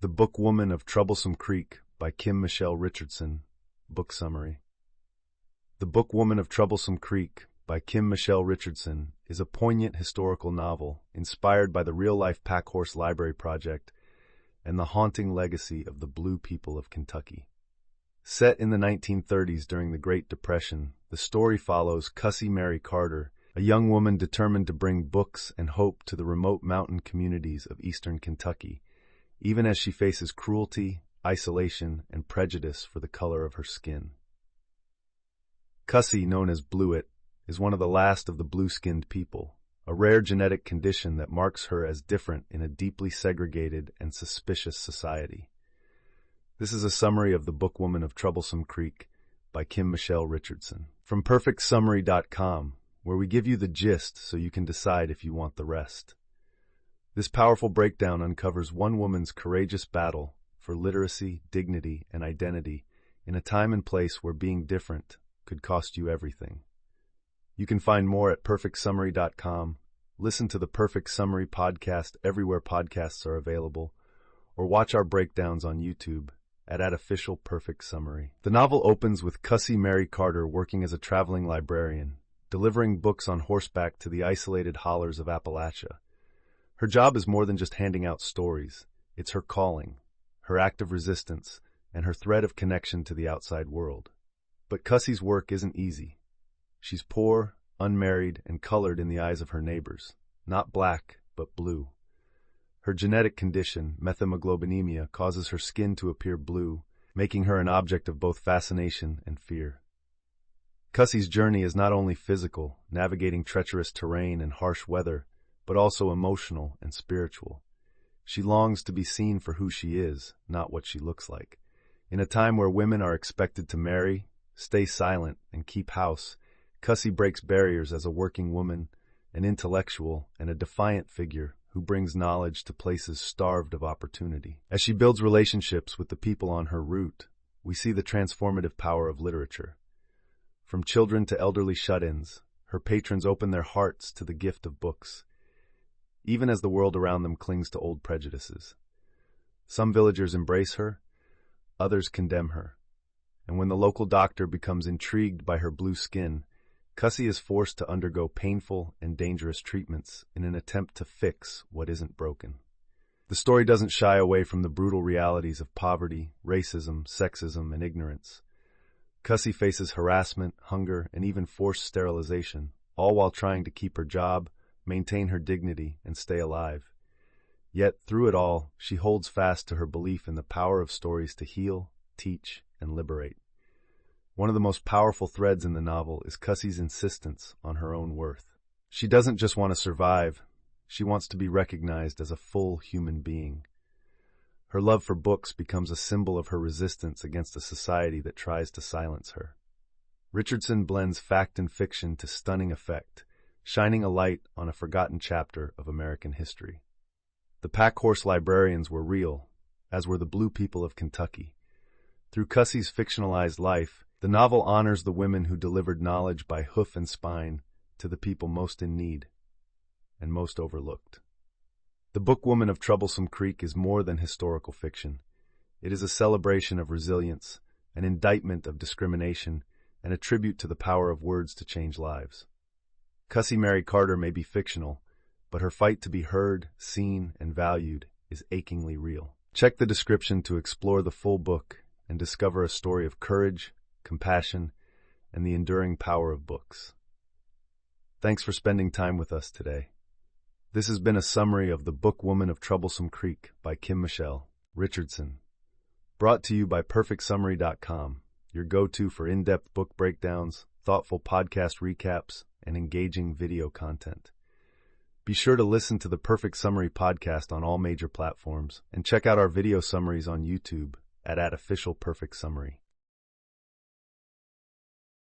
The Book Woman of Troublesome Creek by Michele Richardson. Book Summary. The Book Woman of Troublesome Creek by Michele Richardson is a poignant historical novel inspired by the real-life Packhorse Library Project and the haunting legacy of the Blue people of Kentucky. Set in the 1930s during the Great Depression, the story follows Cussie Mary Carter, a young woman determined to bring books and hope to the remote mountain communities of eastern Kentucky, even as she faces cruelty, isolation, and prejudice for the color of her skin. Cussie, known as Bluet, is one of the last of the blue-skinned people, a rare genetic condition that marks her as different in a deeply segregated and suspicious society. This is a summary of The Book Woman of Troublesome Creek by Michele Richardson. From perfectsummary.com, where we give you the gist so you can decide if you want the rest. This powerful breakdown uncovers one woman's courageous battle for literacy, dignity, and identity in a time and place where being different could cost you everything. You can find more at perfectsummary.com, listen to the Perfect Summary podcast everywhere podcasts are available, or watch our breakdowns on YouTube at @official Perfect Summary. The novel opens with Cussie Mary Carter working as a traveling librarian, delivering books on horseback to the isolated hollers of Appalachia. Her job is more than just handing out stories. It's her calling, her act of resistance, and her thread of connection to the outside world. But Cussie's work isn't easy. She's poor, unmarried, and colored in the eyes of her neighbors. Not black, but blue. Her genetic condition, methemoglobinemia, causes her skin to appear blue, making her an object of both fascination and fear. Cussie's journey is not only physical, navigating treacherous terrain and harsh weather, but also emotional and spiritual. She longs to be seen for who she is, not what she looks like. In a time where women are expected to marry, stay silent, and keep house, Cussie breaks barriers as a working woman, an intellectual, and a defiant figure who brings knowledge to places starved of opportunity. As she builds relationships with the people on her route, we see the transformative power of literature. From children to elderly shut-ins, her patrons open their hearts to the gift of books, even as the world around them clings to old prejudices. Some villagers embrace her, others condemn her. And when the local doctor becomes intrigued by her blue skin, Cussie is forced to undergo painful and dangerous treatments in an attempt to fix what isn't broken. The story doesn't shy away from the brutal realities of poverty, racism, sexism, and ignorance. Cussie faces harassment, hunger, and even forced sterilization, all while trying to keep her job, maintain her dignity, and stay alive. Yet, through it all, she holds fast to her belief in the power of stories to heal, teach, and liberate. One of the most powerful threads in the novel is Cussie's insistence on her own worth. She doesn't just want to survive, she wants to be recognized as a full human being. Her love for books becomes a symbol of her resistance against a society that tries to silence her. Richardson blends fact and fiction to stunning effect, shining a light on a forgotten chapter of American history. The Packhorse librarians were real, as were the Blue people of Kentucky. Through Cussie's fictionalized life, the novel honors the women who delivered knowledge by hoof and spine to the people most in need and most overlooked. The Book Woman of Troublesome Creek is more than historical fiction. It is a celebration of resilience, an indictment of discrimination, and a tribute to the power of words to change lives. Cussie Mary Carter may be fictional, but her fight to be heard, seen, and valued is achingly real. Check the description to explore the full book and discover a story of courage, compassion, and the enduring power of books. Thanks for spending time with us today. This has been a summary of The Book Woman of Troublesome Creek by Michele Richardson, brought to you by perfectsummary.com, your go-to for in-depth book breakdowns, thoughtful podcast recaps, and engaging video content. Be sure to listen to the Perfect Summary podcast on all major platforms and check out our video summaries on YouTube at @official Perfect Summary.